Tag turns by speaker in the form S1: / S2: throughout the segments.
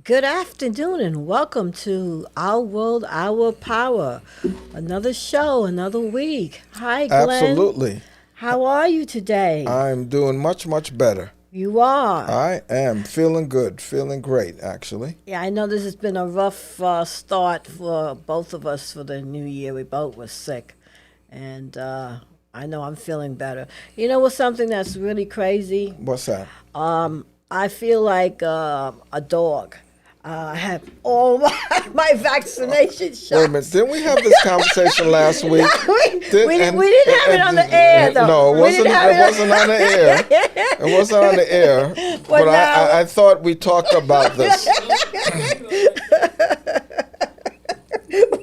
S1: Good afternoon and welcome to Our World, Our Power. Another show, another week. Hi, Glenn.
S2: Absolutely.
S1: How are you today?
S2: I'm doing much, much better.
S1: You are.
S2: I am feeling good, feeling great, actually.
S1: Yeah, I know this has been a rough start for both of us for the new year. We both were sick. And I know I'm feeling better. You know what's something that's really crazy?
S2: What's that?
S1: I feel like a dog. I have all my vaccination
S2: Wait a minute.
S1: shots.
S2: Didn't we have this conversation last week?
S1: We didn't have it on the air, though.
S2: No, it
S1: We didn't
S2: wasn't.
S1: have
S2: It wasn't on the air. It wasn't on the air. But
S1: now-
S2: I thought we talked about this.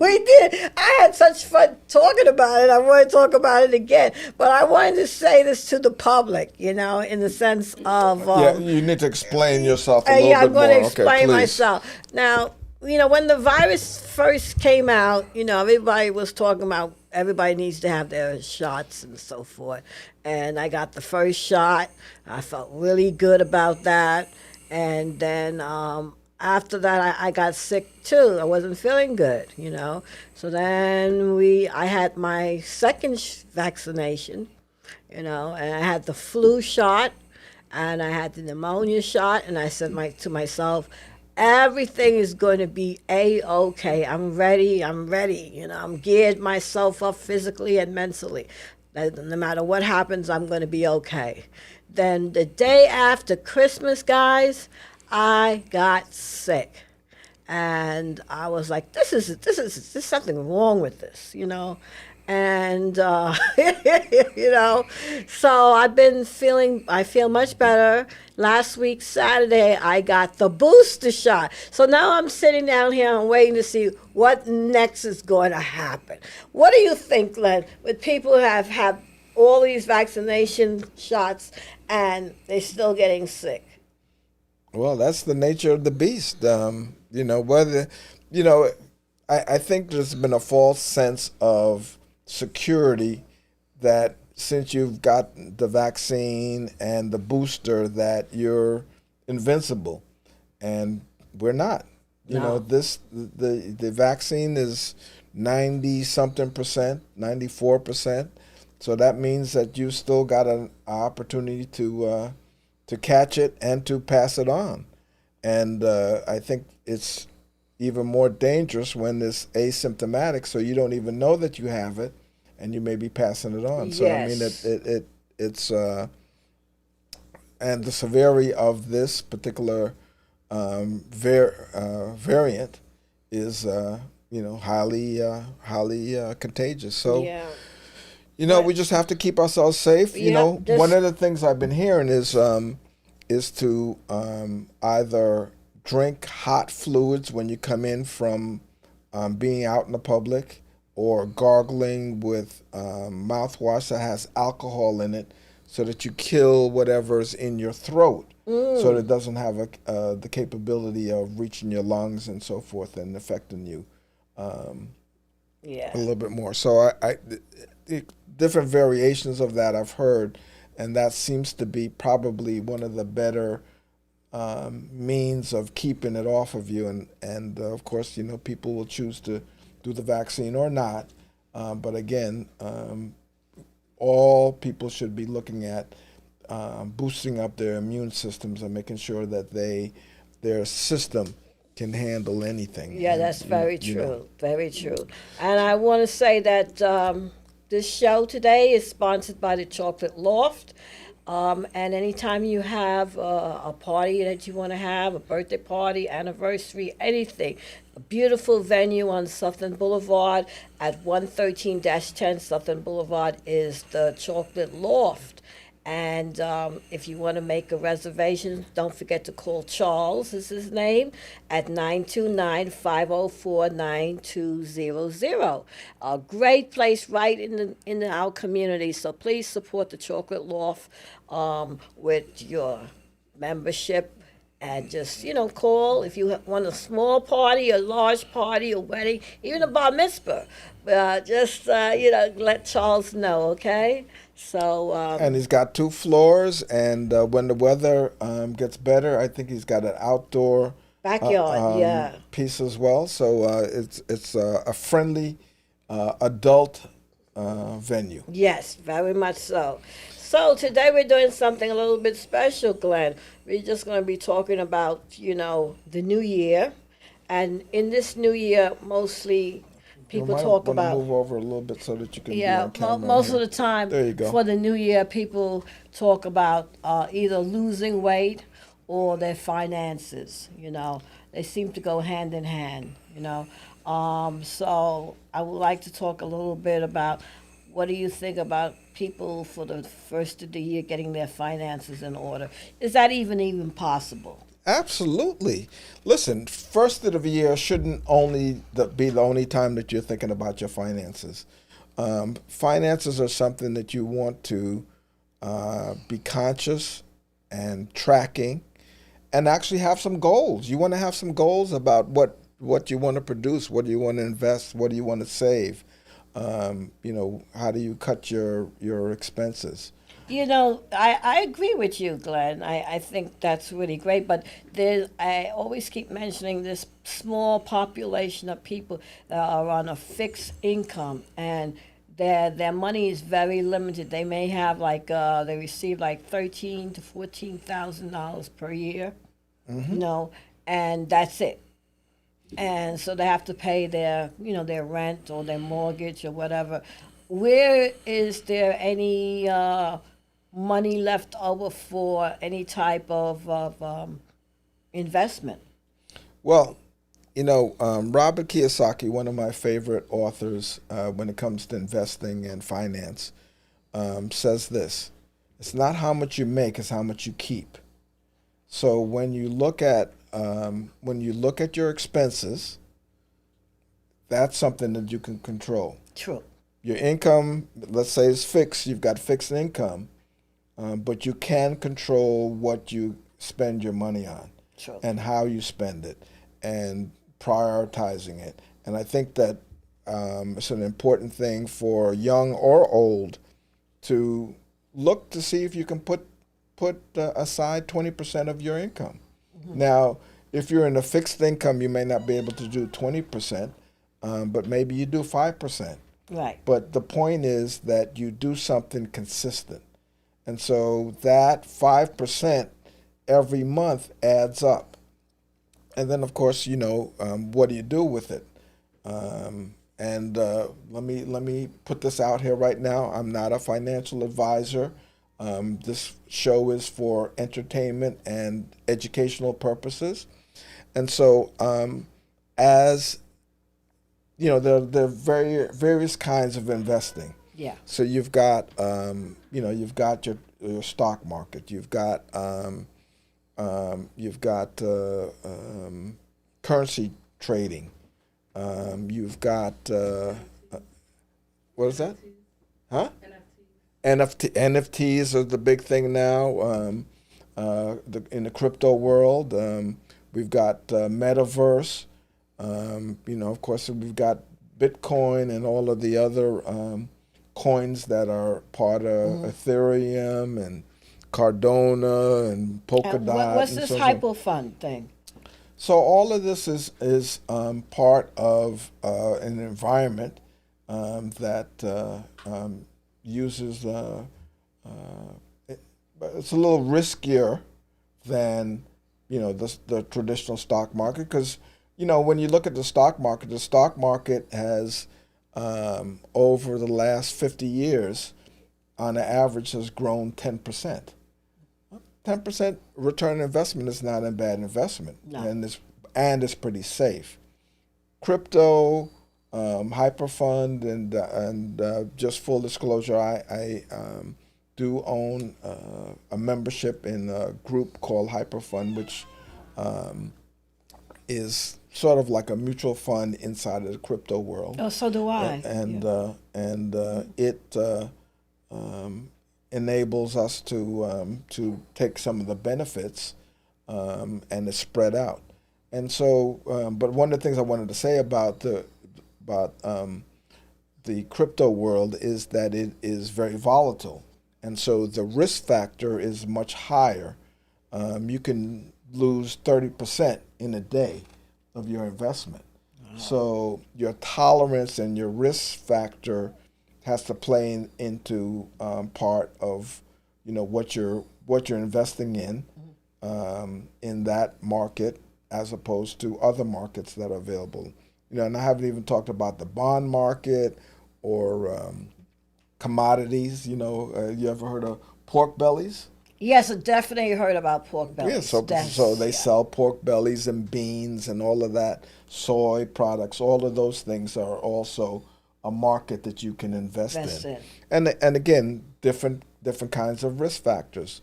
S1: We did. I had such fun talking about it. I want to talk about it again. But I wanted to say this to the public, in the sense of.
S2: Yeah, you need to explain yourself a little
S1: Yeah, I'm
S2: bit
S1: going
S2: more.
S1: to explain
S2: Okay, please.
S1: myself. Now, when the virus first came out, everybody was talking about everybody needs to have their shots and so forth. And I got the first shot. I felt really good about that. And then after that, I got sick too. I wasn't feeling good. So then I had my second vaccination, and I had the flu shot and I had the pneumonia shot, and I said to myself, everything is going to be a-okay. I'm ready. I'm geared myself up physically and mentally. That no matter what happens, I'm going to be okay. Then the day after Christmas, guys, I got sick. And I was like, there's something wrong with this. And so I feel much better. Last week Saturday I got the booster shot, so now I'm sitting down here and waiting to see what next is going to happen. What do you think, Len, with people who have had all these vaccination shots and they're still getting sick?
S2: Well, that's the nature of the beast. I think there's been a false sense of security that since you've got the vaccine and the booster that you're invincible, and we're not.
S1: No.
S2: The vaccine is 90 something percent, 94%. So that means that you still got an opportunity to catch it and to pass it on. And I think it's even more dangerous when it's asymptomatic, so you don't even know that you have it, and you may be passing it on. So I mean,
S1: Yes.
S2: it's and the severity of this particular variant is highly contagious. So
S1: Yeah.
S2: we just have to keep ourselves safe.
S1: Yep,
S2: One of the things I've been hearing is to either drink hot fluids when you come in from being out in the public, or gargling with mouthwash that has alcohol in it, so that you kill whatever's in your throat, so that it doesn't have the capability of reaching your lungs and so forth and affecting you a
S1: Yeah.
S2: little bit more. So the different variations of that I've heard, and that seems to be probably one of the better means of keeping it off of you. And of course, people will choose to do the vaccine or not. But again, all people should be looking at boosting up their immune systems and making sure that their system can handle anything.
S1: Yeah,
S2: And,
S1: that's very
S2: you
S1: true.
S2: know,
S1: Very true. And I want to say that this show today is sponsored by the Chocolate Loft. And anytime you have a party that you want to have, a birthday party, anniversary, anything, a beautiful venue on Sutherland Boulevard at 113-10 Sutherland Boulevard is the Chocolate Loft. And if you want to make a reservation, don't forget to call Charles, is his name, at 929-504-9200. A great place right in our community. So please support the Chocolate Loft with your membership. And just, call if you want a small party, a large party, a wedding, even a bar mitzvah. Just, let Charles know, okay? So,
S2: and he's got 2 floors, and when the weather gets better, I think he's got an outdoor
S1: Backyard, yeah.
S2: piece as well. So it's a friendly adult venue.
S1: Yes, very much so. So today we're doing something a little bit special, Glenn. We're just going to be talking about, the new year. And in this new year, mostly
S2: You
S1: people
S2: might
S1: talk
S2: want to
S1: about,
S2: move over a little bit so that you can be
S1: yeah,
S2: on camera on
S1: most of
S2: here.
S1: the time
S2: There you go.
S1: for the new year, people talk about either losing weight or their finances. They seem to go hand in hand. So I would like to talk a little bit about what do you think about people for the first of the year getting their finances in order? Is that even possible?
S2: Absolutely. Listen, first of the year shouldn't be the only time that you're thinking about your finances. Finances are something that you want to be conscious and tracking, and actually have some goals. You want to have some goals about what you want to produce, what do you want to invest, what do you want to save. How do you cut your expenses?
S1: I agree with you, Glenn. I think that's really great. But I always keep mentioning this small population of people that are on a fixed income, and their money is very limited. They may have they receive like $13,000 to $14,000 per year, you know, and that's it. And so they have to pay their rent or their mortgage or whatever. Where is there any money left over for any type of investment?
S2: Well, Robert Kiyosaki, one of my favorite authors when it comes to investing and finance, says this: "It's not how much you make; it's how much you keep." So when you look at your expenses, that's something that you can control.
S1: True.
S2: Your income, let's say, is fixed. You've got fixed income, but you can control what you spend your money on
S1: True.
S2: and how you spend it and prioritizing it. And I think that it's an important thing for young or old to look to see if you can put aside 20% of your income. Now, if you're in a fixed income, you may not be able to do 20%, but maybe you do 5%.
S1: Right.
S2: But the point is that you do something consistent. And so that 5% every month adds up. And then, of course, what do you do with it? And let me put this out here right now. I'm not a financial advisor. This show is for entertainment and educational purposes. And so, as there are various kinds of investing.
S1: Yeah.
S2: So you've got your stock market. You've got currency trading. You've got what is that? Huh? NFTs are the big thing now. In the crypto world, we've got metaverse. Of course, we've got Bitcoin and all of the other coins that are part of Ethereum and Cardona and Polkadot.
S1: What's
S2: and
S1: this
S2: so on.
S1: hyperfund thing?
S2: So all of this is part of an environment that uses. It's a little riskier than the traditional stock market, because when you look at the stock market has over the last 50 years, on average, has grown 10%. 10% return on investment is not a bad investment,
S1: No.
S2: and it's pretty safe. Crypto, hyperfund, and just full disclosure, I do own a membership in a group called Hyperfund, which is sort of like a mutual fund inside of the crypto world.
S1: Oh, so do I.
S2: It enables us to take some of the benefits, and it's spread out. And so, but one of the things I wanted to say about the crypto world is that it is very volatile, and so the risk factor is much higher. You can lose 30% in a day of your investment. So your tolerance and your risk factor has to play into part of what you're investing in that market as opposed to other markets that are available. And I haven't even talked about the bond market or commodities. You ever heard of pork bellies?
S1: Yes, I definitely heard about pork
S2: Yeah,
S1: bellies.
S2: so they
S1: Yeah.
S2: sell pork bellies and beans and all of that, soy products. All of those things are also a market that you can invest
S1: Invest
S2: in,
S1: in.
S2: and again, different kinds of risk factors,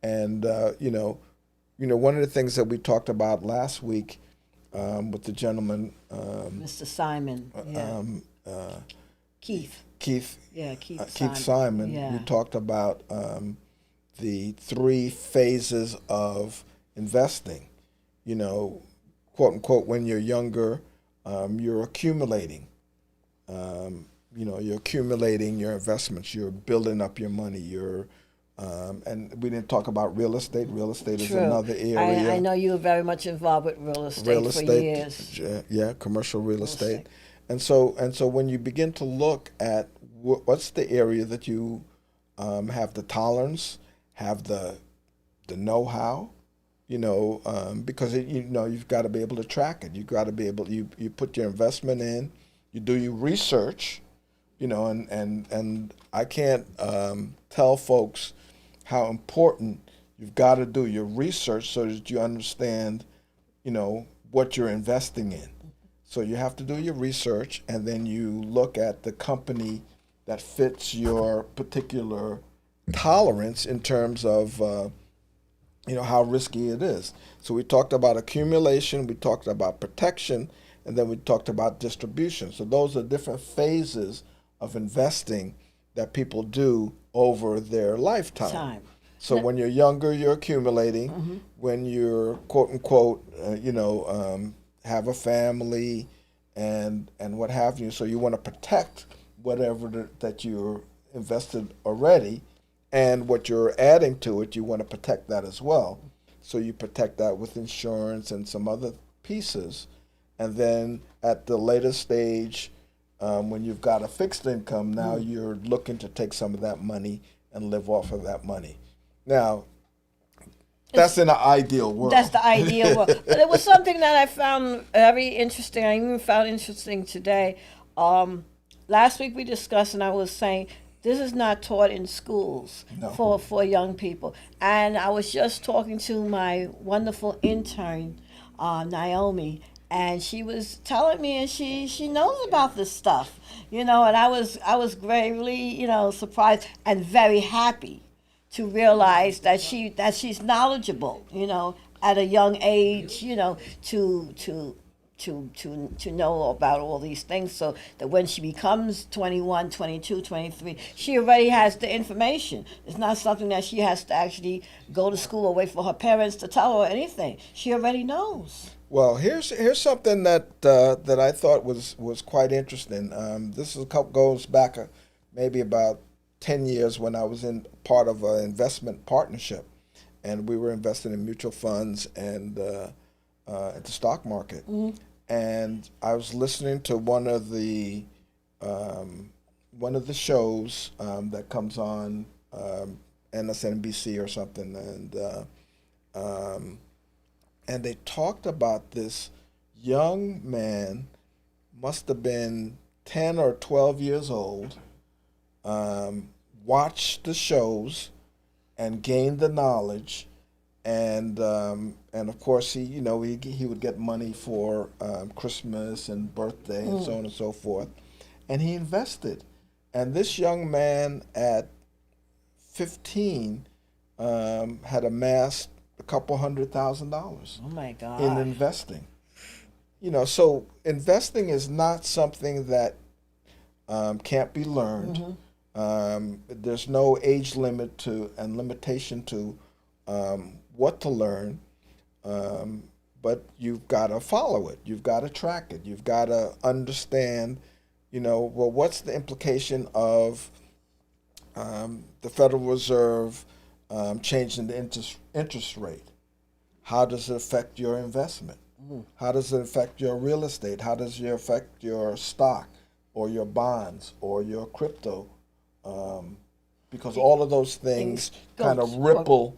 S2: and one of the things that we talked about last week with the gentleman,
S1: Mr. Simon. Yeah.
S2: uh,
S1: Keith.
S2: Keith
S1: Yeah, Keith
S2: Keith
S1: Simon.
S2: Simon, we
S1: Yeah.
S2: talked about the three phases of investing. You know, quote unquote, when you're younger, you're accumulating. You're accumulating your investments. You're building up your money. And we didn't talk about real estate. Real estate is
S1: True.
S2: another area.
S1: I know you were very much involved with real estate
S2: Real
S1: for
S2: estate,
S1: years.
S2: yeah, commercial real
S1: Real
S2: estate.
S1: estate.
S2: And so when you begin to look at what's the area that you have the tolerance, have the know-how, because you've got to be able to track it. You've got to be able you put your investment in, you do your research, and I can't tell folks how important you've got to do your research so that you understand, what you're investing in. So you have to do your research, and then you look at the company that fits your particular tolerance in terms of how risky it is. So we talked about accumulation, we talked about protection, and then we talked about distribution. So those are different phases of investing that people do over their lifetime.
S1: Time.
S2: So when you're younger, you're accumulating. When you're quote unquote, have a family and what have you. So you want to protect whatever that you're invested already, and what you're adding to it, you want to protect that as well. So you protect that with insurance and some other pieces. And then at the later stage, when you've got a fixed income, now you're looking to take some of that money and live off of that money. Now, that's in an ideal world.
S1: That's the ideal world. But it was something that I found very interesting. I even found interesting today. Last week we discussed, and I was saying this is not taught in schools
S2: No.
S1: for young people. And I was just talking to my wonderful intern, Naomi, and she was telling me, and she knows about this stuff, and I was greatly surprised and very happy to realize that she's knowledgeable, at a young age, to know about all these things, so that when she becomes 21, 22, 23, she already has the information. It's not something that she has to actually go to school or wait for her parents to tell her anything. She already knows.
S2: Well, here's something that I thought was quite interesting. This goes back maybe about 10 years when I was in part of an investment partnership, and we were investing in mutual funds and at the stock market. And I was listening to one of the shows that comes on MSNBC or something, and they talked about this young man, must have been 10 or 12 years old, watched the shows and gained the knowledge, and of course he would get money for Christmas and birthday and so on and so forth, and he invested. And this young man at 15 had amassed a couple $100,000
S1: Oh my God.
S2: in investing. So investing is not something that can't be learned. There's no age limit to and limitation to what to learn, but you've got to follow it. You've got to track it. You've got to understand, what's the implication of the Federal Reserve changing the interest rate? How does it affect your investment? How does it affect your real estate? How does it affect your stock or your bonds or your crypto? Because all of those things kind of ripple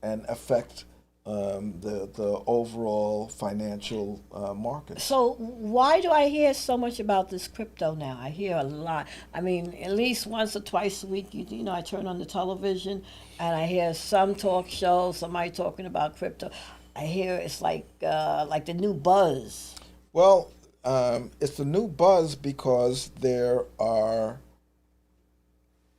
S2: and affect the overall financial market.
S1: So why do I hear so much about this crypto now? I hear a lot. I mean, at least once or twice a week, you know, I turn on the television and I hear some talk show, somebody talking about crypto. I hear it's like the new buzz.
S2: Well, it's the new buzz because there are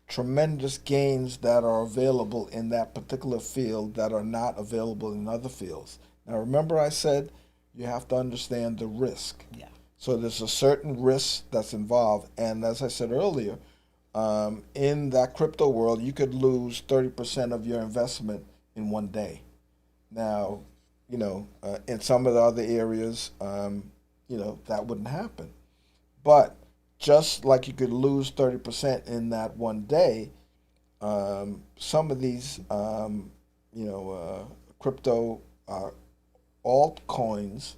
S2: tremendous gains that are available in that particular field that are not available in other fields. Now, remember I said you have to understand the risk.
S1: Yeah.
S2: So there's a certain risk that's involved. And as I said earlier, in that crypto world, you could lose 30% of your investment in one day. Now, you know, in some of the other areas, you know, that wouldn't happen. But just like you could lose 30% in that one day, some of these, crypto altcoins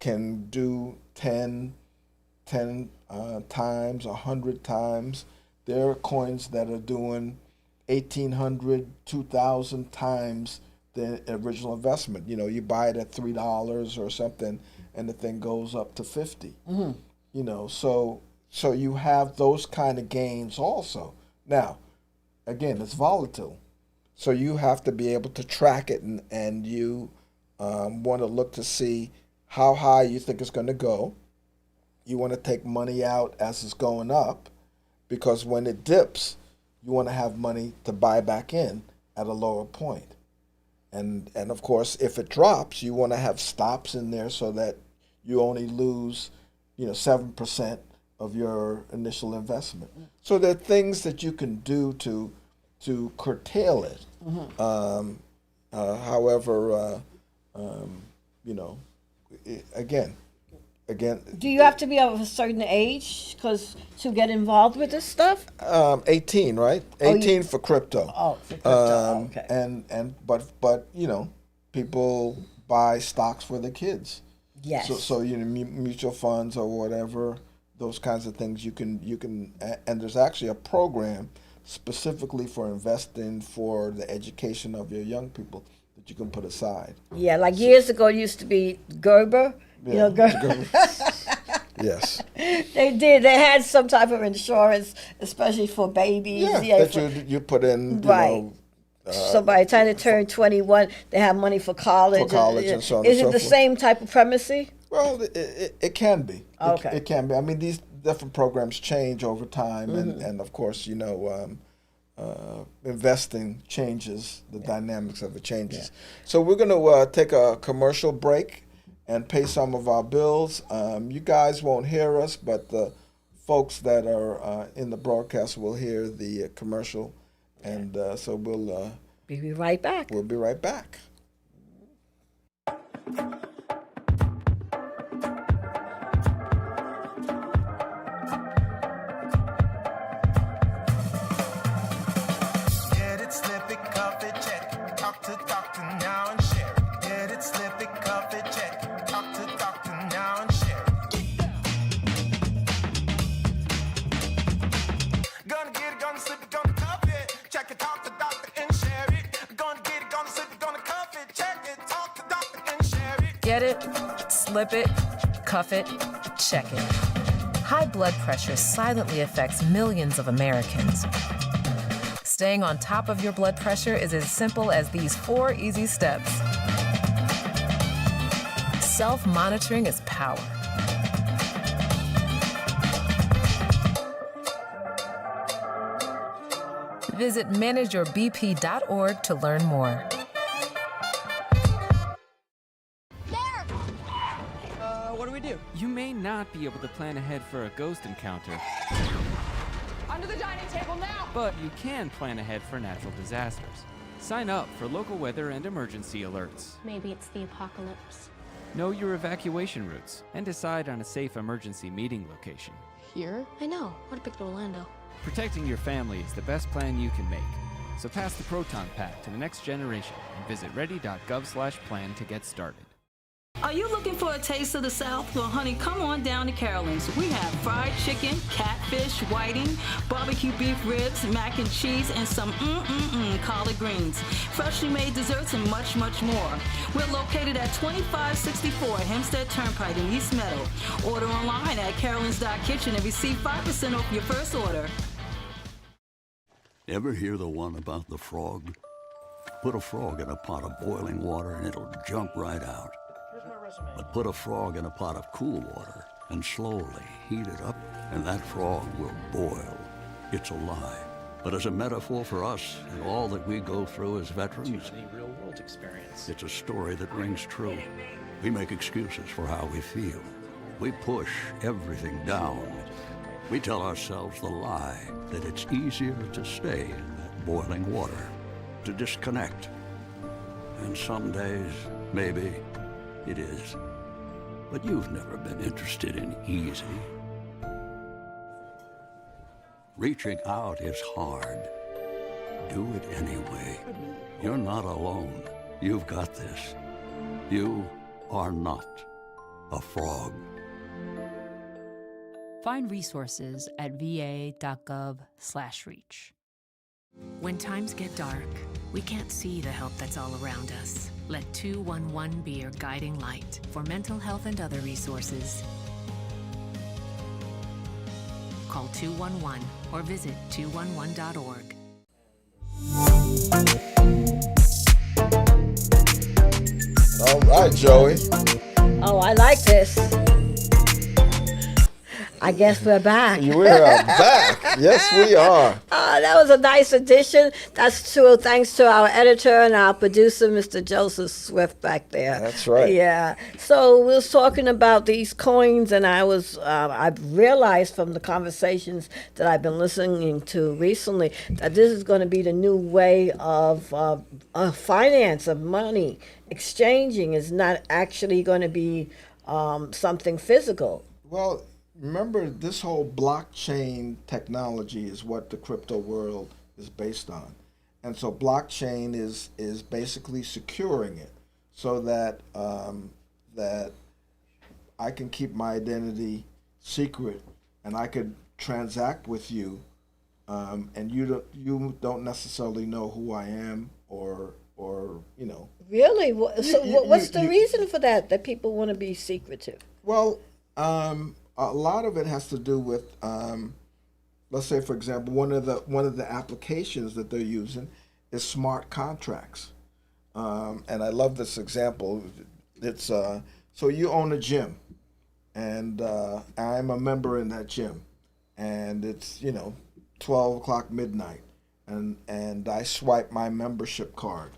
S2: can do 10 times, 100 times. There are coins that are doing 1,800, 2,000 times the original investment. You know, you buy it at $3 or something, and the thing goes up to 50.
S1: Mm-hmm.
S2: You know, so you have those kind of gains also. Now, again, it's volatile, so you have to be able to track it, and you want to look to see how high you think it's going to go. You want to take money out as it's going up, because when it dips, you want to have money to buy back in at a lower point. And of course, if it drops, you want to have stops in there so that you only lose, 7% of your initial investment. So there are things that you can do to curtail it. Mm-hmm. However, again.
S1: Do you have to be of a certain age to get involved with this stuff?
S2: 18, right? 18 for crypto.
S1: Oh, for crypto. Okay.
S2: But people buy stocks for their kids.
S1: Yes.
S2: So mutual funds or whatever, those kinds of things you can and there's actually a program specifically for investing for the education of your young people that you can put aside.
S1: Yeah, like years ago it used to be Gerber.
S2: Yeah,
S1: Gerber.
S2: Yes.
S1: They did. They had some type of insurance, especially for babies.
S2: Yeah, that you put in,
S1: right. So by the time they turn 21, they have money for college.
S2: For college and so on
S1: Is
S2: and so
S1: it the
S2: forth.
S1: same type of premise?
S2: Well, it can be.
S1: Okay.
S2: It can be. I mean, these different programs change over time,
S1: Mm-hmm.
S2: and of course, investing changes, the dynamics of it changes. Yeah. So we're going to take a commercial break and pay some of our bills. You guys won't hear us, but the folks that are in the broadcast will hear the commercial, and so we'll
S1: be right back.
S2: We'll be right back.
S3: Get it, slip it, cuff it, check it. High blood pressure silently affects millions of Americans. Staying on top of your blood pressure is as simple as these 4 easy steps. Self-monitoring is power. Visit manageyourbp.org to learn more.
S4: What do we do? You may not be able to plan ahead for a ghost encounter.
S5: Under the dining table now!
S4: But you can plan ahead for natural disasters. Sign up for local weather and emergency alerts.
S5: Maybe it's the apocalypse.
S4: Know your evacuation routes and decide on a safe emergency meeting location.
S5: Here? I know. What a pick to Orlando.
S4: Protecting your family is the best plan you can make. So pass the Proton Pack to the next generation and visit ready.gov/plan to get started.
S6: Are you looking for a taste of the South? Well, honey, come on down to Carolyn's. We have fried chicken, catfish, whiting, barbecue beef ribs, mac and cheese, and some collard greens, freshly made desserts, and much, much more. We're located at 2564 Hempstead Turnpike in East Meadow. Order online at carolyns.kitchen and receive 5% off your first order.
S7: Ever hear the one about the frog? Put a frog in a pot of boiling water and it'll jump right out. But put a frog in a pot of cool water and slowly heat it up, and that frog will boil. It's a lie. But as a metaphor for us and all that we go through as veterans,
S8: real-world experience.
S7: it's a story that rings true. We make excuses for how we feel. We push everything down. We tell ourselves the lie that it's easier to stay in that boiling water, to disconnect. And some days, maybe, it is. But you've never been interested in easy. Reaching out is hard. Do it anyway. You're not alone. You've got this. You are not a frog.
S9: Find resources at va.gov/reach.
S10: When times get dark, we can't see the help that's all around us. Let 211 be your guiding light for mental health and other resources. Call 211 or visit 211.org.
S2: All right, Joey.
S1: Oh, I like this. I guess we're back.
S2: We are back. Yes, we are.
S1: That was a nice addition. That's true. Thanks to our editor and our producer, Mr. Joseph Swift, back there.
S2: That's right.
S1: Yeah. So we was talking about these coins, and I've realized from the conversations that I've been listening to recently that this is going to be the new way of finance, of money. Exchanging is not actually going to be something physical.
S2: Well, remember, this whole blockchain technology is what the crypto world is based on. And so blockchain is basically securing it so that that I can keep my identity secret and I could transact with you, and you don't necessarily know who I am or you know.
S1: Really? So what's the reason for that people want to be secretive?
S2: Well, a lot of it has to do with, let's say, for example, one of the applications that they're using is smart contracts, and I love this example. It's so you own a gym, and I'm a member in that gym, and it's 12 o'clock midnight, and I swipe my membership card.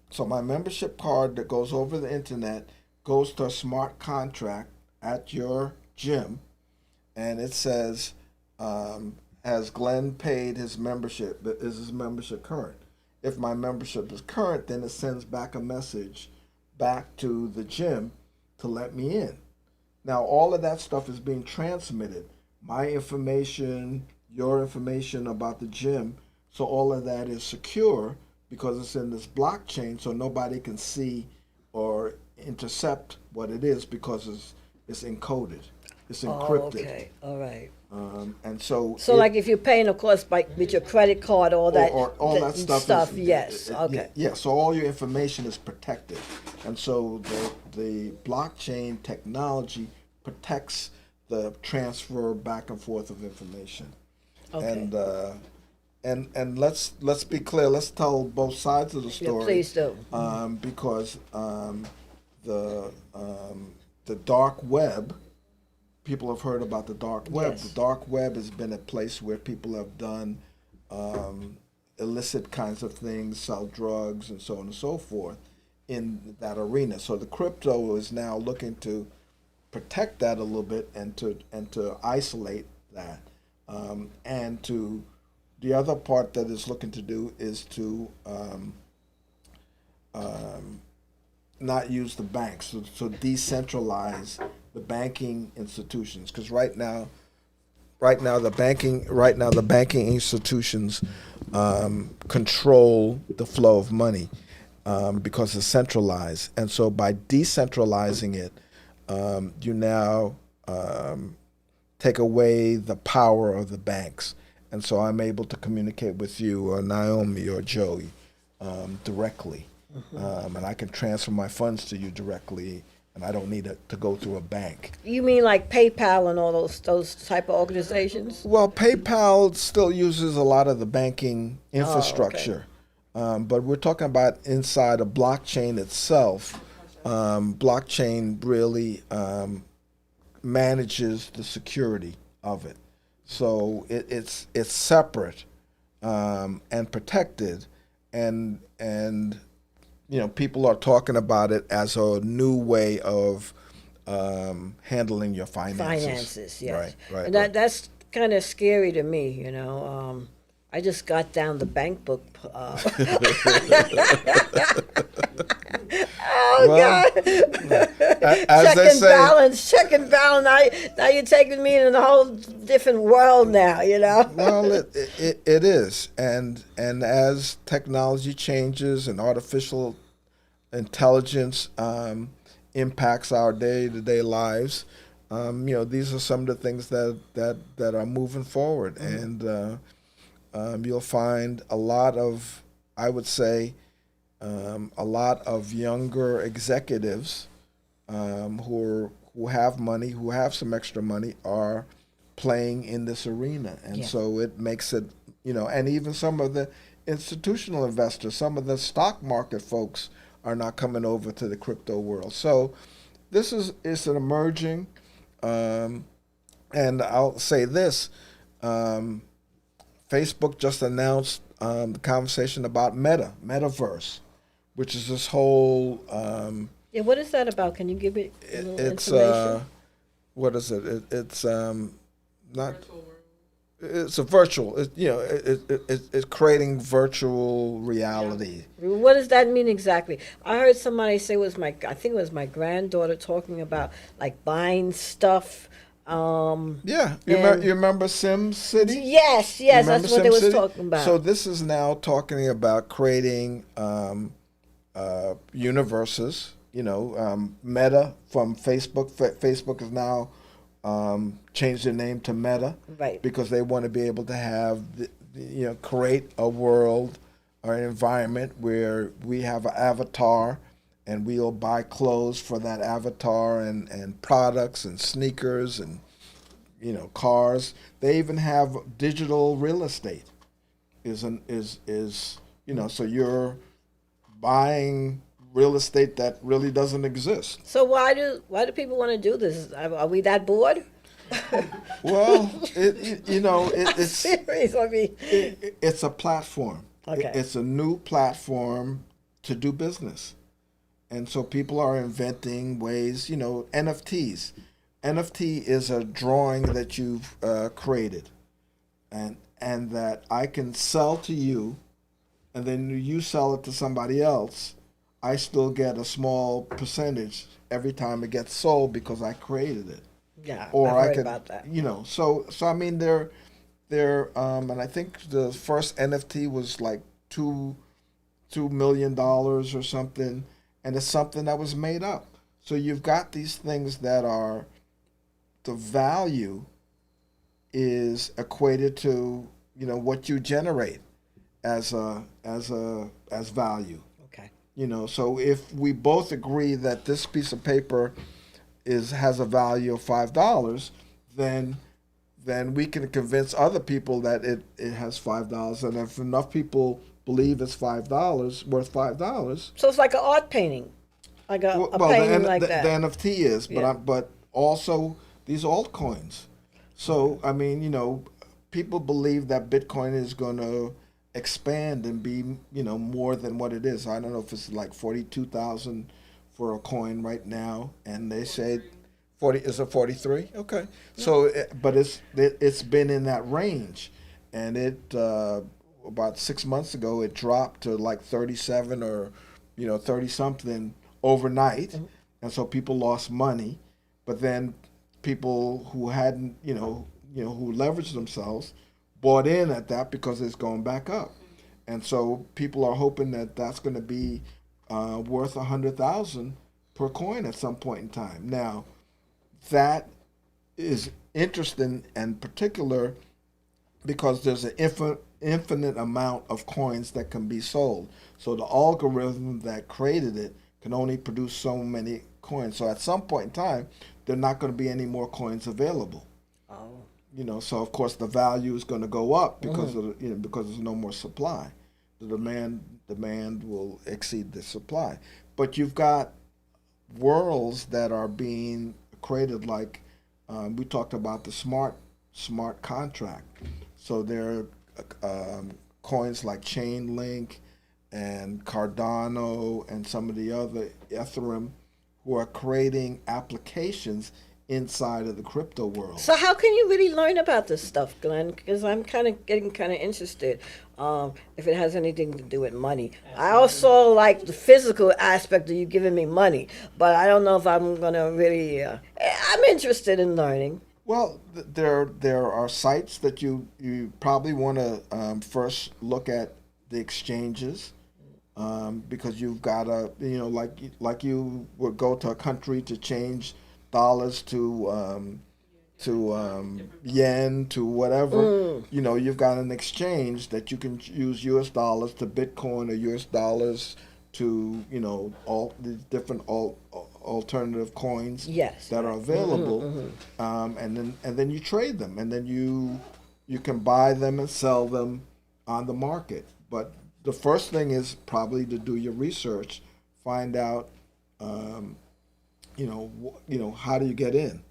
S2: So my membership card that goes over the internet goes to a smart contract at your gym, and it says, has Glenn paid his membership? Is his membership current? If my membership is current, then it sends back a message back to the gym to let me in. Now, all of that stuff is being transmitted. My information, your information about the gym, so all of that is secure because it's in this blockchain, so nobody can see or intercept what it is because it's encoded. It's encrypted.
S1: Oh, okay, all right.
S2: And so
S1: like if you're paying, of course, with your credit card, all that,
S2: all that stuff.
S1: Yes, okay.
S2: Yeah, so all your information is protected, and so the blockchain technology protects the transfer back and forth of information. Okay. And let's be clear. Let's tell both sides of the story.
S1: Yeah, please do.
S2: Because the dark web. People have heard about the dark web. Yes. The dark web has been a place where people have done illicit kinds of things, sell drugs, and so on and so forth in that arena. So the crypto is now looking to protect that a little bit and to isolate that. And to the other part that it's looking to do is to not use the banks, so decentralize the banking institutions, because right now the banking institutions control the flow of money, because it's centralized. And so by decentralizing it, you now take away the power of the banks. And so I'm able to communicate with you or Naomi or Joey directly. And I can transfer my funds to you directly, and I don't need to go through a bank.
S1: You mean like PayPal and all those type of organizations?
S2: Well, PayPal still uses a lot of the banking infrastructure. But we're talking about inside a blockchain itself. Blockchain really manages the security of it. So it's separate and protected, and people are talking about it as a new way of handling your finances.
S1: Yes.
S2: Right.
S1: And that's kind of scary to me, I just got down the bank book. God! Check and balance. Now you're taking me in a whole different world now.
S2: Well, it is, and as technology changes and artificial intelligence impacts our day-to-day lives, these are some of the things that are moving forward, and you'll find a lot of, I would say, a lot of younger executives who have money, who have some extra money, are playing in this arena, and so it makes it, and even some of the institutional investors, some of the stock market folks are not coming over to the crypto world. So this is an emerging, and I'll say this. Facebook just announced the conversation about metaverse, which is this whole.
S1: What is that about? Can you give it a little
S2: it's
S1: information?
S2: What is it? It's not. It's a virtual. It's creating virtual reality.
S1: What does that mean exactly? I heard somebody say I think it was my granddaughter talking about like buying stuff.
S2: You remember Sim City?
S1: Yes, that's what they was talking about.
S2: So this is now talking about creating universes. Meta from Facebook. Facebook is now changed their name to Meta,
S1: right?
S2: Because they want to be able to have, create a world or an environment where we have an avatar, and we'll buy clothes for that avatar and products and sneakers and cars. They even have digital real estate. So you're buying real estate that really doesn't exist.
S1: So why do people want to do this? Are we that bored?
S2: Well, it's
S1: serious. I mean,
S2: it's a platform.
S1: Okay.
S2: It's a new platform to do business. And so people are inventing ways, NFTs. NFT is a drawing that you've created, and that I can sell to you, and then you sell it to somebody else. I still get a small percentage every time it gets sold because I created it.
S1: Yeah,
S2: or
S1: I've
S2: I
S1: heard
S2: could,
S1: about that.
S2: So I mean they're and I think the first NFT was like $2 million or something, and it's something that was made up. So you've got these things that are, the value is equated to what you generate as value.
S1: Okay.
S2: So if we both agree that this piece of paper has a value of $5, then we can convince other people that it has $5, and if enough people believe it's $5, worth $5.
S1: So it's like an art painting, like a painting like that.
S2: The NFT is, but also these altcoins. So I mean, people believe that Bitcoin is going to expand and be more than what it is. I don't know if it's like 42,000 for a coin right now, and they say 40. Is it 43? Okay. So, but it's been in that range, and it about 6 months ago it dropped to like 37 or 30 something overnight, and so people lost money. But then people who hadn't who leveraged themselves bought in at that because it's going back up, and so people are hoping that that's going to be worth 100,000 per coin at some point in time. Now, that is interesting and particular because there's an infinite amount of coins that can be sold. So the algorithm that created it can only produce so many coins. So at some point in time, there are not going to be any more coins available.
S1: Oh.
S2: So of course the value is going to go up because of because there's no more supply. The demand will exceed the supply. But you've got worlds that are being created, like we talked about the smart contract. So there are coins like Chainlink and Cardano and some of the other Ethereum who are creating applications inside of the crypto world.
S1: So how can you really learn about this stuff, Glenn? Because I'm getting kind of interested. If it has anything to do with money, I also like the physical aspect of you giving me money, but I don't know if I'm gonna really. I'm interested in learning.
S2: Well, there are sites that you probably want to first look at the exchanges. Because you've got to, like you would go to a country to change dollars to yen to whatever. You've got an exchange that you can use U.S. dollars to Bitcoin or U.S. dollars to all the different alternative coins that are available, and then you trade them, and then you can buy them and sell them on the market, but the first thing is probably to do your research, find out, how do you get in?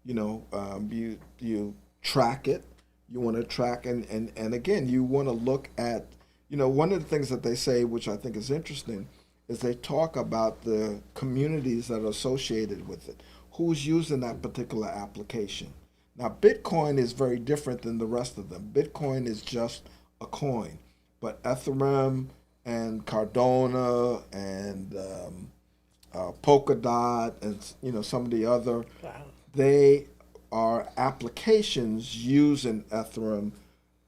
S2: You track it. You want to track, and again, you want to look at, one of the things that they say, which I think is interesting, is they talk about the communities that are associated with it. Who's using that particular application? Now, Bitcoin is very different than the rest of them. Bitcoin is just a coin. But Ethereum and Cardano and Polkadot and some of the other, they are applications using Ethereum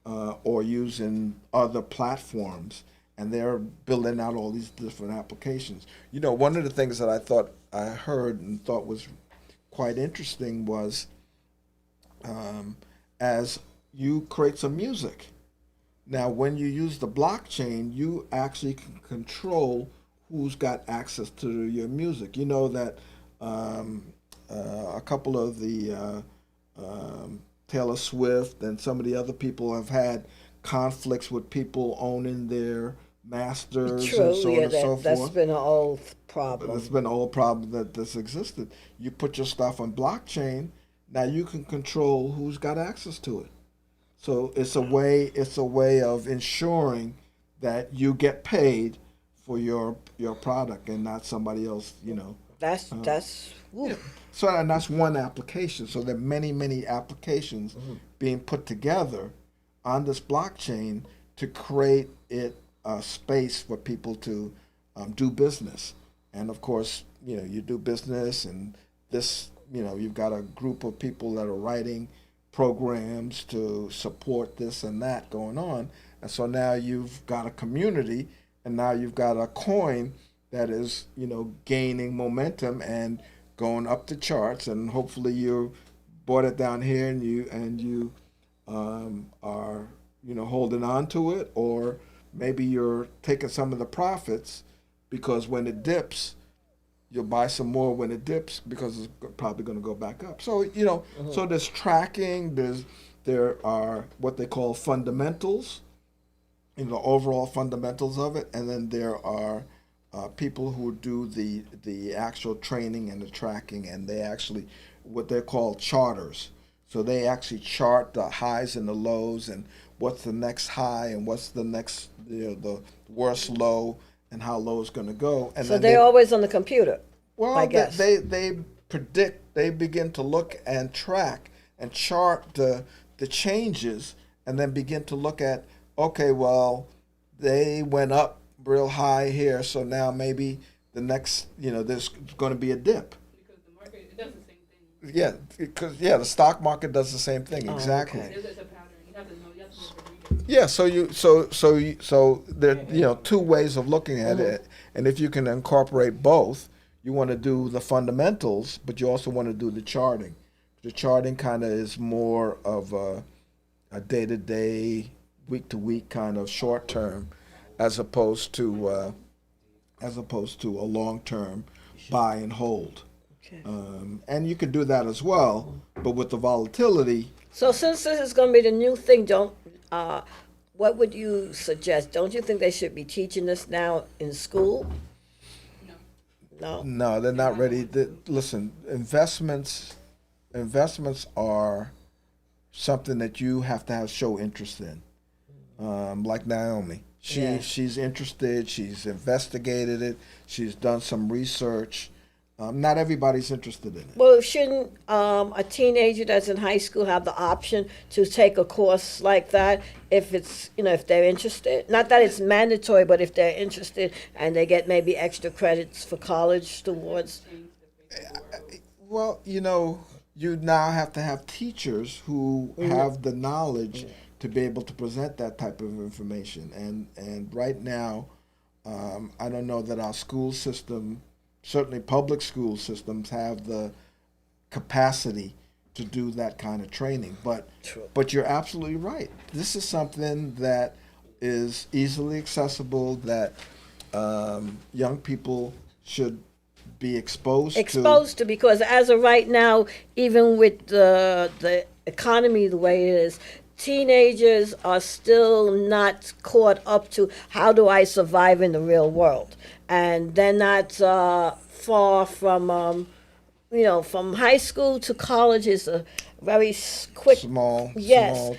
S2: or using other platforms, and they're building out all these different applications. One of the things that I heard and thought was quite interesting was as you create some music. Now, when you use the blockchain, you actually can control who's got access to your music. You know that a couple of the Taylor Swift and some of the other people have had conflicts with people owning their masters and so on and so forth.
S1: That's been an old problem.
S2: It's been an old problem that's existed. You put your stuff on blockchain, now you can control who's got access to it. So it's a way of ensuring that you get paid for your product and not somebody else,
S1: That's
S2: yeah. So and that's one application. So there are many applications being put together on this blockchain to create it a space for people to do business. And of course, you do business, and this, you've got a group of people that are writing programs to support this and that going on. And so now you've got a community, and now you've got a coin that is, gaining momentum and going up the charts, and hopefully you bought it down here and you are, holding on to it, or maybe you're taking some of the profits, because when it dips, you'll buy some more when it dips, because it's probably going to go back up. So, so there's tracking, there are what they call fundamentals, overall fundamentals of it, and then there are people who do the actual training and the tracking, and they actually, what they're called charters. So they actually chart the highs and the lows, and what's the next high and what's the next, the worst low, and how low it's going to go. And
S1: so they're always on the computer.
S2: Well,
S1: I guess
S2: they predict. They begin to look and track and chart the changes, and then begin to look at, okay, well, they went up real high here, so now maybe the next, there's going to be a dip.
S6: Because the market, it does the same thing.
S2: Yeah, because the stock market does the same thing, exactly.
S1: Okay.
S6: There's a pattern. You have to know.
S2: Yeah, so there, two ways of looking at it, And if you can incorporate both, you want to do the fundamentals, but you also want to do the charting. The charting kind of is more of a day-to-day, week-to-week kind of short term, as opposed to a long-term buy and hold.
S1: Okay.
S2: And you can do that as well, but with the volatility.
S1: So since this is going to be the new thing, what would you suggest? Don't you think they should be teaching this now in school? No.
S2: No, they're not ready. Listen, investments are something that you have to show interest in. Like Naomi, she's interested. She's investigated it. She's done some research. Not everybody's interested in it.
S1: Well, shouldn't a teenager that's in high school have the option to take a course like that if it's, if they're interested? Not that it's mandatory, but if they're interested and they get maybe extra credits for college towards.
S2: Well, you now have to have teachers who have the knowledge to be able to present that type of information. And right now, I don't know that our school system, certainly public school systems, have the capacity to do that kind of training. But you're absolutely right. This is something that is easily accessible, that young people should be exposed to,
S1: because as of right now, even with the economy the way it is, teenagers are still not caught up to how do I survive in the real world, and they're not far from from high school to college is a very quick
S2: small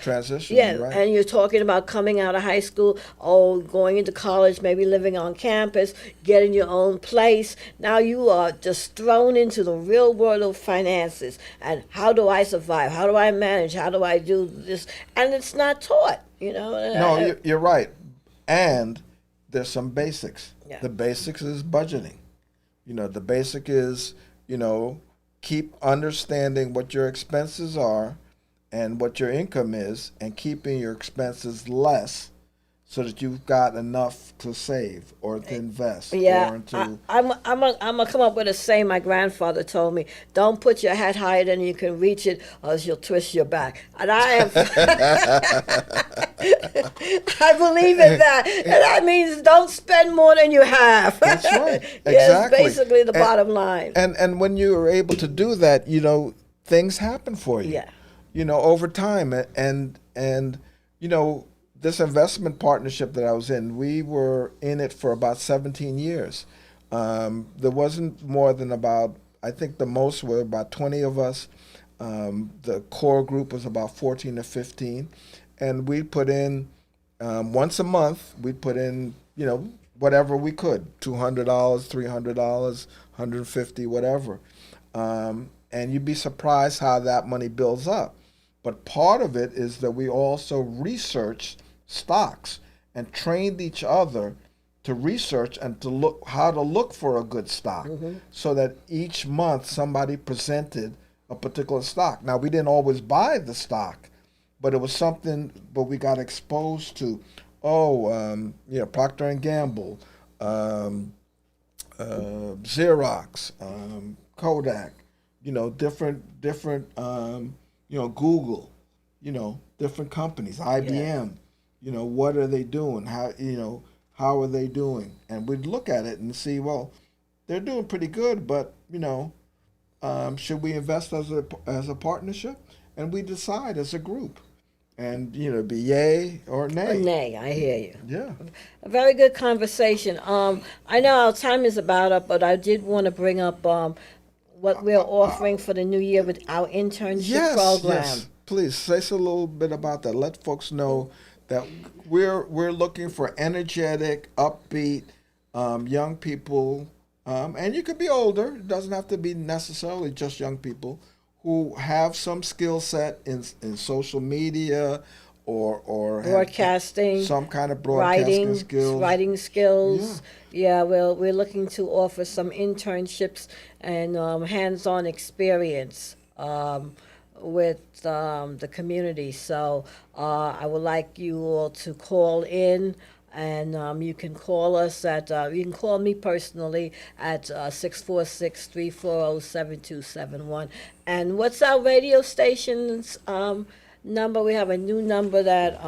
S2: transition.
S1: Yeah,
S2: right?
S1: And you're talking about coming out of high school, going into college, maybe living on campus, getting your own place. Now you are just thrown into the real world of finances. And how do I survive? How do I manage? How do I do this? And it's not taught,
S2: No, you're right. And there's some basics.
S1: Yeah.
S2: The basics is budgeting. The basic is, keep understanding what your expenses are and what your income is, and keeping your expenses less so that you've got enough to save or to invest.
S1: Yeah,
S2: or into,
S1: I'm gonna come up with a saying my grandfather told me: "Don't put your hat higher than you can reach it, or else you'll twist your back." And I am, I believe in that, and that means don't spend more than you have.
S2: That's right. Exactly.
S1: Yes, basically the bottom line.
S2: And when you are able to do that, things happen for you.
S1: Yeah.
S2: Over time, and this investment partnership that I was in, we were in it for about 17 years. There wasn't more than I think the most were about 20 of us. The core group was about 14 to 15. And we put in, once a month, we'd put in, whatever we could, $200, $300, $150, whatever. And you'd be surprised how that money builds up. But part of it is that we also researched stocks and trained each other to research and to look how to look for a good stock, so that each month somebody presented a particular stock. Now, we didn't always buy the stock, but it was something. But we got exposed to, Procter and Gamble, Xerox, Kodak, different, Google, different companies, IBM. What are they doing? How are they doing? And we'd look at it and see, well, they're doing pretty good, but should we invest as a partnership? And we decide as a group, and be yay or nay.
S1: Nay, I hear you.
S2: Yeah.
S1: A very good conversation. I know our time is about up, but I did want to bring up what we're offering for the new year with our internship program.
S2: Yes, please say a little bit about that. Let folks know that we're looking for energetic, upbeat young people, and you could be older. It doesn't have to be necessarily just young people who have some skill set in social media or
S1: broadcasting,
S2: some kind of broadcasting
S1: writing skills. Yeah, we're looking to offer some internships and hands-on experience with the community. So I would like you all to call in And you can call us at, you can call me personally at 646-340-7271. And what's our radio station's number? We have a new number that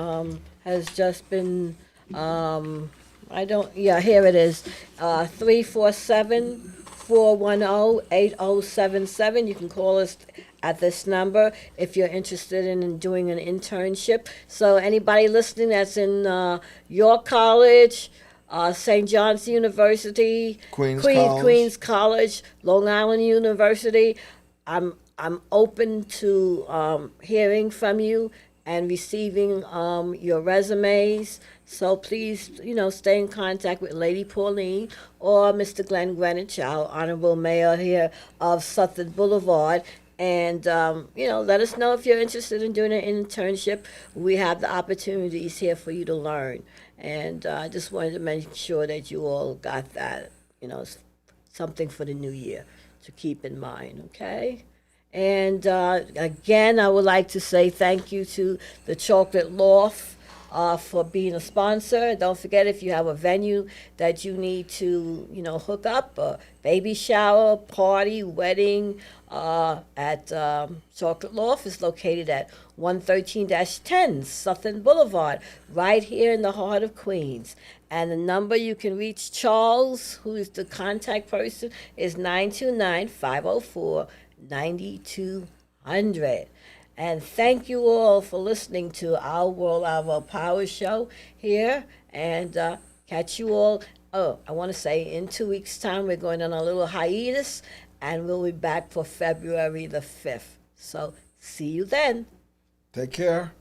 S1: has just been, here it is, 347-410-8077. You can call us at this number if you're interested in doing an internship. So anybody listening that's in York College, St. John's University, Queens College, Long Island University, I'm open to hearing from you and receiving your resumes. So please, stay in contact with Lady Pauline or Mr. Glenn Greenwich, our Honorable Mayor here of Sutton Boulevard. And, let us know if you're interested in doing an internship. We have the opportunities here for you to learn. And I just wanted to make sure that you all got that, something for the new year to keep in mind, okay? And again, I would like to say thank you to the Chocolate Loft for being a sponsor. Don't forget, if you have a venue that you need to, hook up, a baby shower, party, wedding, at Chocolate Loft is located at 113-10 Sutton Boulevard, right here in the heart of Queens. And the number you can reach Charles, who is the contact person, is 929-504-9200. And thank you all for listening to our World Our Power show here. And catch you all. Oh, I want to say in 2 weeks' time, we're going on a little hiatus, and we'll be back for February the 5th. So see you then.
S2: Take care.